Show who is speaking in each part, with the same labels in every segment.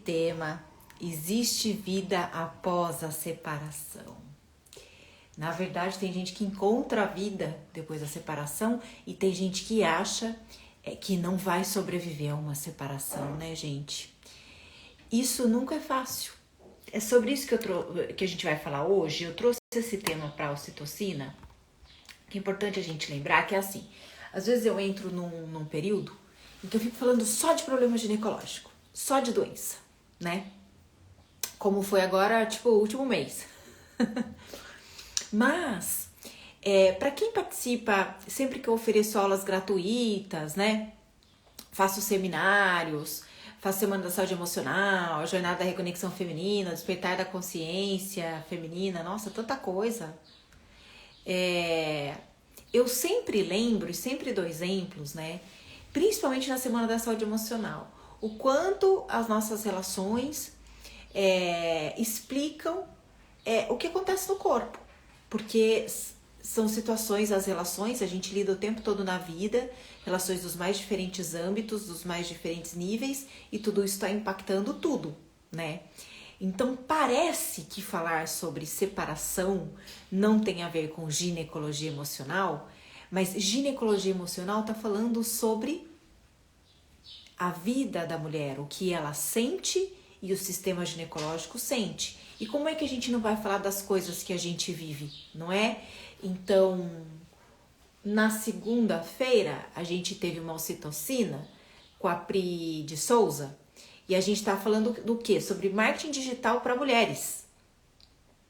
Speaker 1: tema: existe vida após a separação. Na verdade, tem gente que encontra a vida depois da separação e tem gente que acha que não vai sobreviver a uma separação, né, gente? Isso nunca é fácil. É sobre isso que a gente vai falar hoje. Eu trouxe esse tema para a ocitocina, que é importante a gente lembrar que é assim, às vezes eu entro num período em que eu fico falando só de problema ginecológico, só de doença, né? Como foi agora, tipo, o último mês. Mas, para quem participa, sempre que eu ofereço aulas gratuitas, né? Faço seminários, faço Semana da Saúde Emocional, Jornada da Reconexão Feminina, Despertar da Consciência Feminina, nossa, tanta coisa. Eu sempre lembro e sempre dou exemplos, né? Principalmente na Semana da Saúde Emocional, o quanto as nossas relações explicam o que acontece no corpo. Porque são situações, as relações, a gente lida o tempo todo na vida, relações dos mais diferentes âmbitos, dos mais diferentes níveis, e tudo isso está impactando tudo, né? Então parece que falar sobre separação não tem a ver com ginecologia emocional, mas ginecologia emocional está falando sobre a vida da mulher, o que ela sente e o sistema ginecológico sente. E como é que a gente não vai falar das coisas que a gente vive, não é? Então, na segunda-feira, a gente teve uma ocitocina com a Pri de Souza e a gente tá falando do quê? Sobre marketing digital para mulheres,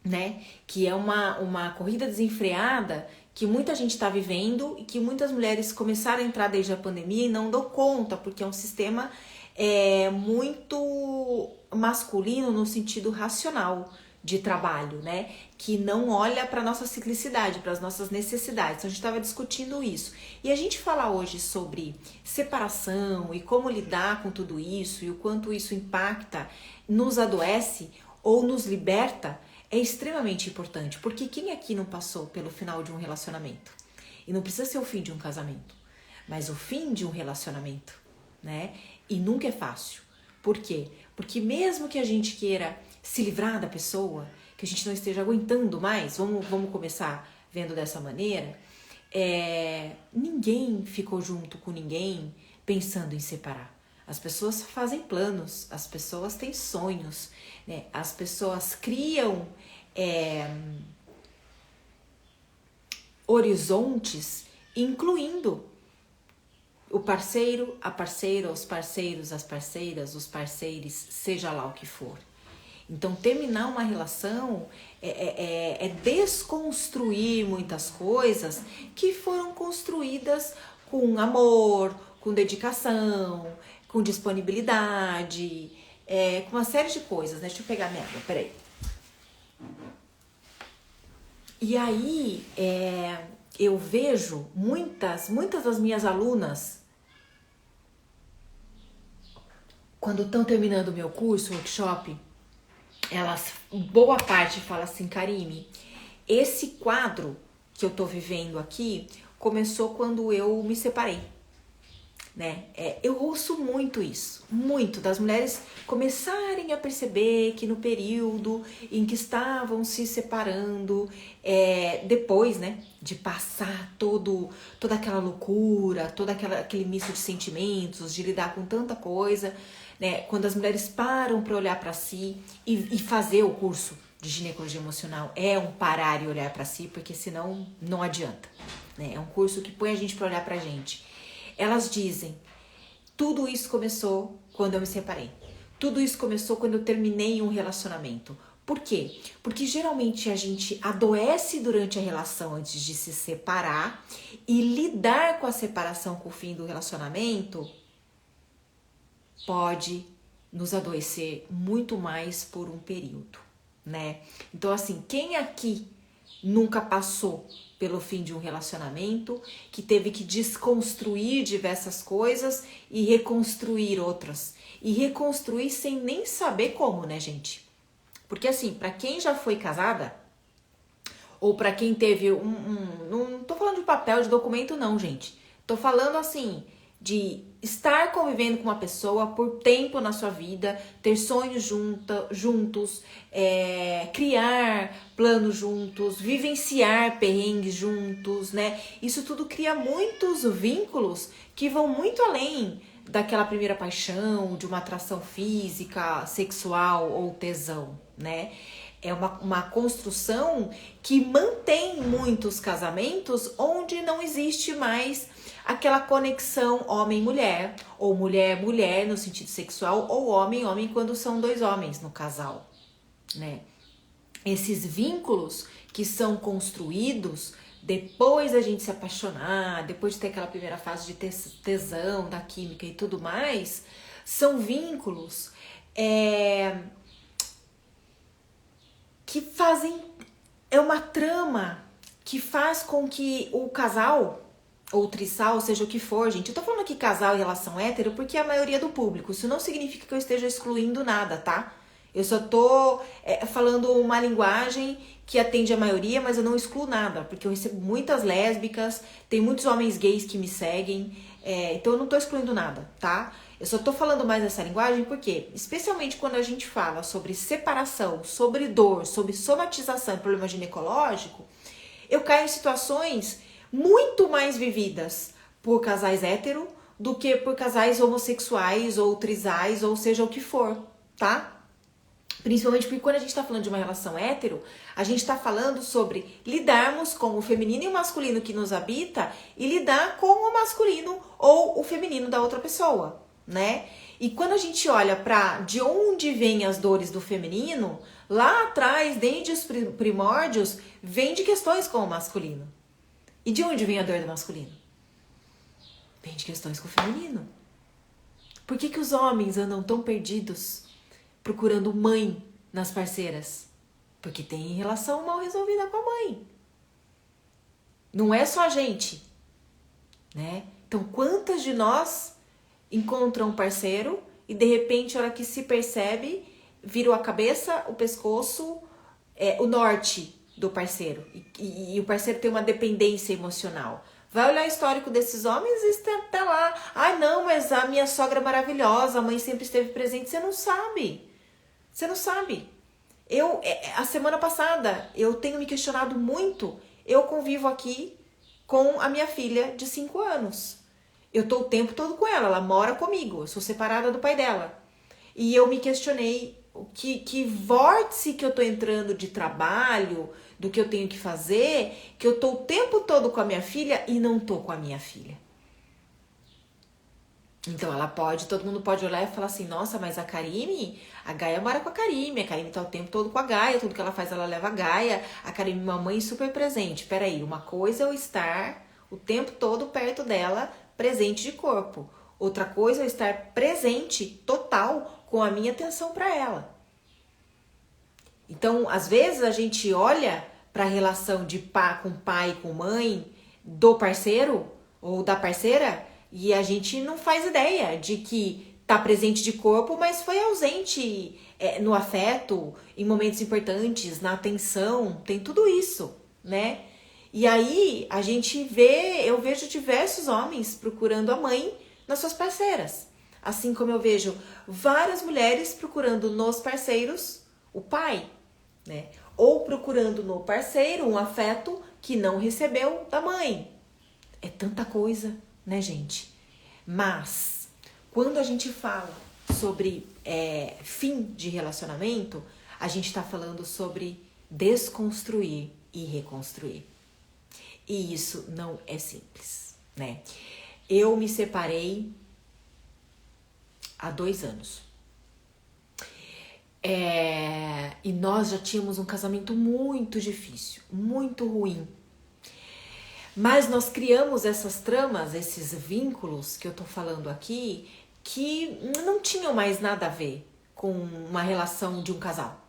Speaker 1: né? Que é uma corrida desenfreada que muita gente está vivendo e que muitas mulheres começaram a entrar desde a pandemia e não dão conta, porque é um sistema muito masculino no sentido racional de trabalho, né? Que não olha para nossa ciclicidade, para as nossas necessidades. Então a gente estava discutindo isso. E a gente falar hoje sobre separação e como lidar com tudo isso e o quanto isso impacta, nos adoece ou nos liberta, é extremamente importante. Porque quem aqui não passou pelo final de um relacionamento? E não precisa ser o fim de um casamento, mas o fim de um relacionamento, né? E nunca é fácil. Por quê? Porque mesmo que a gente queira se livrar da pessoa, que a gente não esteja aguentando mais, vamos começar vendo dessa maneira, ninguém ficou junto com ninguém pensando em separar. As pessoas fazem planos, as pessoas têm sonhos, né? As pessoas criam horizontes, incluindo o parceiro, a parceira, os parceiros, as parceiras, os parceiros, seja lá o que for. Então, terminar uma relação é desconstruir muitas coisas que foram construídas com amor, com dedicação, com disponibilidade, com uma série de coisas, né? Deixa eu pegar minha água, peraí. E aí, eu vejo muitas das minhas alunas, quando estão terminando o meu curso, workshop, elas, boa parte fala assim: Karime, esse quadro que eu tô vivendo aqui começou quando eu me separei, né? Eu ouço muito isso, muito, das mulheres começarem a perceber que no período em que estavam se separando, depois, né, de passar toda aquela loucura, aquele misto de sentimentos, de lidar com tanta coisa, né, quando as mulheres param para olhar para si e fazer o curso de ginecologia emocional é um parar e olhar para si, porque senão não adianta, né? É um curso que põe a gente para olhar pra gente. Elas dizem: tudo isso começou quando eu me separei. Tudo isso começou quando eu terminei um relacionamento. Por quê? Porque geralmente a gente adoece durante a relação antes de se separar, e lidar com a separação, com o fim do relacionamento, pode nos adoecer muito mais por um período, né? Então, assim, quem aqui nunca passou pelo fim de um relacionamento, que teve que desconstruir diversas coisas e reconstruir outras? E reconstruir sem nem saber como, né, gente? Porque, assim, pra quem já foi casada, ou pra quem teve não tô falando de papel, de documento, não, gente. Tô falando, assim, de estar convivendo com uma pessoa por tempo na sua vida, ter sonhos juntos, criar planos juntos, vivenciar perrengues juntos, né? Isso tudo cria muitos vínculos que vão muito além daquela primeira paixão, de uma atração física, sexual ou tesão, né? É uma construção que mantém muitos casamentos onde não existe mais aquela conexão homem-mulher, ou mulher-mulher no sentido sexual, ou homem-homem quando são dois homens no casal, né? Esses vínculos que são construídos depois da gente se apaixonar, depois de ter aquela primeira fase de tesão, da química e tudo mais, são vínculos que fazem, é uma trama que faz com que o casal, ou trisal, seja o que for, gente, eu tô falando aqui casal e relação hétero porque é a maioria do público, isso não significa que eu esteja excluindo nada, tá? Eu só tô falando uma linguagem que atende a maioria, mas eu não excluo nada, porque eu recebo muitas lésbicas, tem muitos homens gays que me seguem, então eu não tô excluindo nada, tá? Eu só tô falando mais essa linguagem porque, especialmente quando a gente fala sobre separação, sobre dor, sobre somatização e problema ginecológico, eu caio em situações muito mais vividas por casais hétero do que por casais homossexuais ou trisais, ou seja o que for, tá? Principalmente porque quando a gente tá falando de uma relação hétero, a gente tá falando sobre lidarmos com o feminino e o masculino que nos habita e lidar com o masculino ou o feminino da outra pessoa, né? E quando a gente olha para de onde vêm as dores do feminino, lá atrás, desde os primórdios, vem de questões com o masculino. E de onde vem a dor do masculino? Vem de questões com o feminino. Por que os homens andam tão perdidos procurando mãe nas parceiras? Porque tem relação mal resolvida com a mãe. Não é só a gente, né? Então, quantas de nós encontram um parceiro e de repente, a hora que se percebe, virou a cabeça, o pescoço, o norte do parceiro. E o parceiro tem uma dependência emocional. Vai olhar o histórico desses homens e está lá. Ai, não, mas a minha sogra é maravilhosa, a mãe sempre esteve presente. Você não sabe. Você não sabe. A semana passada, eu tenho me questionado muito. Eu convivo aqui com a minha filha de 5 anos. Eu tô o tempo todo com ela mora comigo. Eu sou separada do pai dela. E eu me questionei que vórtice que eu tô entrando de trabalho, do que eu tenho que fazer, que eu tô o tempo todo com a minha filha e não tô com a minha filha. Então todo mundo pode olhar e falar assim, nossa, mas a Gaia mora com a Karime tá o tempo todo com a Gaia, tudo que ela faz ela leva a Gaia, a Karime mamãe super presente. Peraí, uma coisa é eu estar o tempo todo perto dela, presente de corpo. Outra coisa é eu estar presente, total, com a minha atenção para ela. Então, às vezes a gente olha para a relação de pai com mãe do parceiro ou da parceira e a gente não faz ideia de que tá presente de corpo, mas foi ausente no afeto, em momentos importantes, na atenção, tem tudo isso, né? E aí eu vejo diversos homens procurando a mãe nas suas parceiras. Assim como eu vejo várias mulheres procurando nos parceiros o pai, né? Ou procurando no parceiro um afeto que não recebeu da mãe. É tanta coisa, né, gente? Mas, quando a gente fala sobre fim de relacionamento, a gente tá falando sobre desconstruir e reconstruir. E isso não é simples, né? Eu me separei há 2 anos. E nós já tínhamos um casamento muito difícil, muito ruim. Mas nós criamos essas tramas, esses vínculos que eu tô falando aqui, que não tinham mais nada a ver com uma relação de um casal.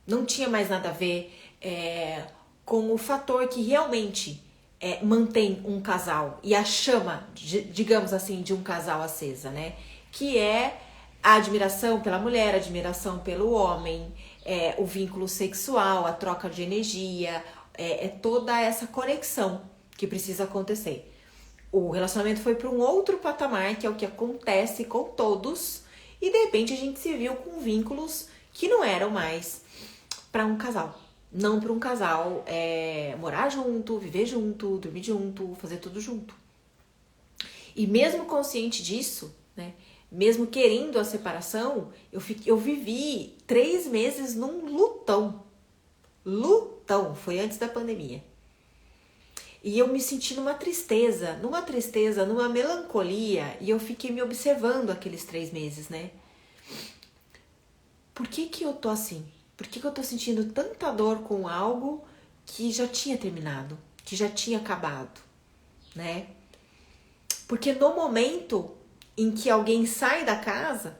Speaker 1: Não tinha mais nada a ver com o fator que realmente mantém um casal e a chama, digamos assim, de um casal acesa, né? Que é a admiração pela mulher, a admiração pelo homem, o vínculo sexual, a troca de energia, toda essa conexão que precisa acontecer. O relacionamento foi para um outro patamar, que é o que acontece com todos, e de repente a gente se viu com vínculos que não eram mais para um casal. Não para um casal morar junto, viver junto, dormir junto, fazer tudo junto. E mesmo consciente disso, né, mesmo querendo a separação, eu vivi 3 meses num lutão. Lutão, foi antes da pandemia. E eu me senti numa tristeza, numa melancolia, e eu fiquei me observando aqueles 3 meses, né? Por que eu tô assim? Por que eu tô sentindo tanta dor com algo que já tinha terminado, que já tinha acabado, né? Porque no momento em que alguém sai da casa,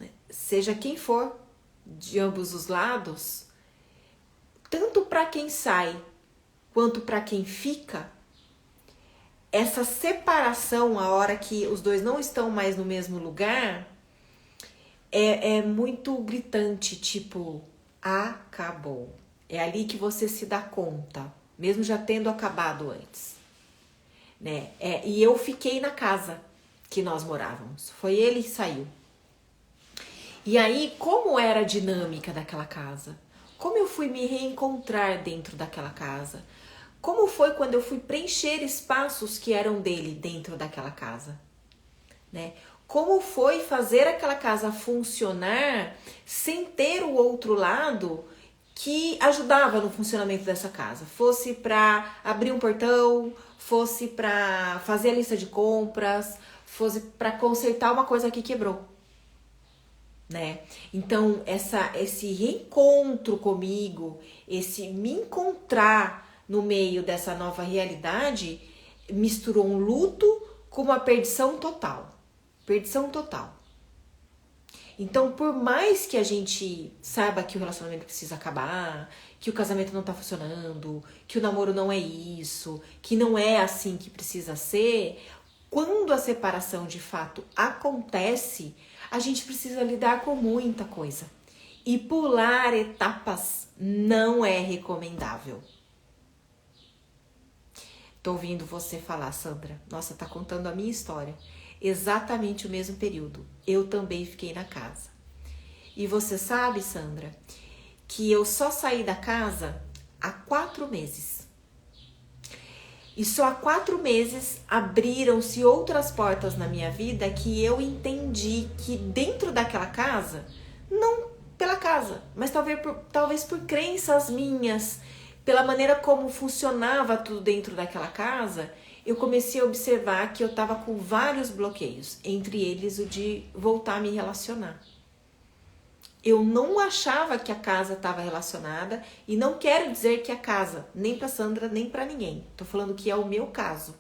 Speaker 1: né, seja quem for, de ambos os lados, tanto para quem sai quanto para quem fica, essa separação, a hora que os dois não estão mais no mesmo lugar, é muito gritante, tipo, acabou. É ali que você se dá conta, mesmo já tendo acabado antes, né? E eu fiquei na casa que nós morávamos, foi ele que saiu. E aí, como era a dinâmica daquela casa? Como eu fui me reencontrar dentro daquela casa? Como foi quando eu fui preencher espaços que eram dele dentro daquela casa, né? Como foi fazer aquela casa funcionar sem ter o outro lado que ajudava no funcionamento dessa casa? Fosse para abrir um portão, fosse para fazer a lista de compras, fosse para consertar uma coisa que quebrou, né? Então, esse reencontro comigo, esse me encontrar no meio dessa nova realidade, misturou um luto com uma perdição total. Perdição total. Então, por mais que a gente saiba que o relacionamento precisa acabar, que o casamento não tá funcionando, que o namoro não é isso, que não é assim que precisa ser, quando a separação de fato acontece, a gente precisa lidar com muita coisa. E pular etapas não é recomendável. Tô ouvindo você falar, Sandra. Nossa, tá contando a minha história. Exatamente o mesmo período. Eu também fiquei na casa. E você sabe, Sandra, que eu só saí da casa há 4 meses. E só há 4 meses abriram-se outras portas na minha vida que eu entendi que dentro daquela casa, não pela casa, mas talvez por crenças minhas, pela maneira como funcionava tudo dentro daquela casa, eu comecei a observar que eu estava com vários bloqueios, entre eles o de voltar a me relacionar. Eu não achava que a casa estava relacionada e não quero dizer que a casa, nem para Sandra, nem para ninguém. Tô falando que é o meu caso,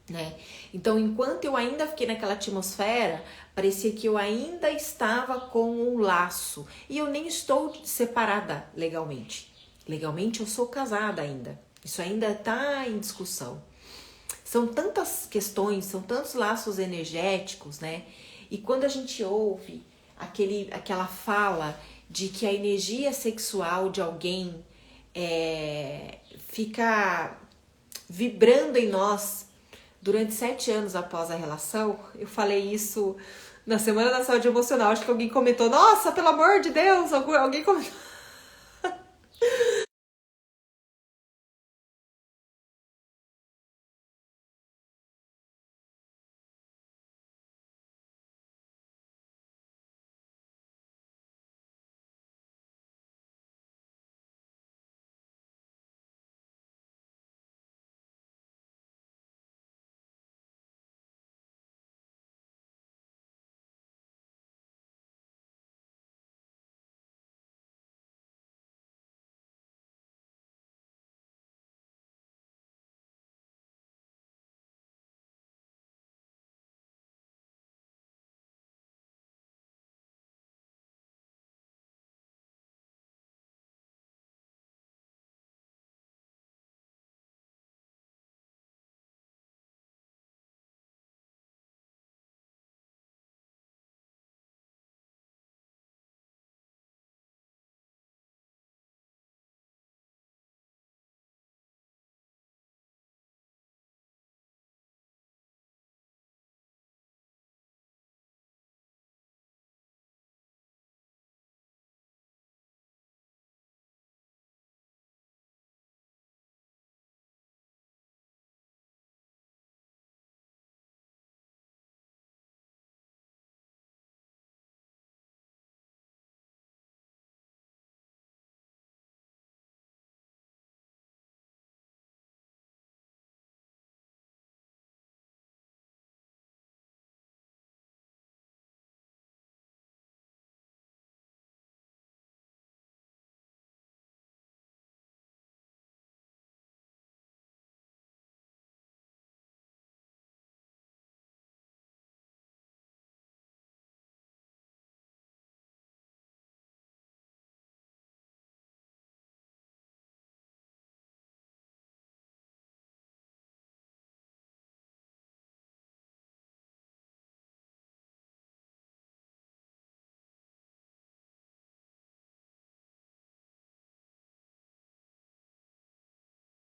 Speaker 1: né? Então, enquanto eu ainda fiquei naquela atmosfera, parecia que eu ainda estava com um laço. E eu nem estou separada legalmente. Legalmente eu sou casada ainda. Isso ainda está em discussão. São tantas questões, são tantos laços energéticos, né? E quando a gente ouve aquela fala de que a energia sexual de alguém fica vibrando em nós durante 7 anos após a relação, eu falei isso na Semana da Saúde Emocional, acho que alguém comentou, nossa, pelo amor de Deus, alguém comentou.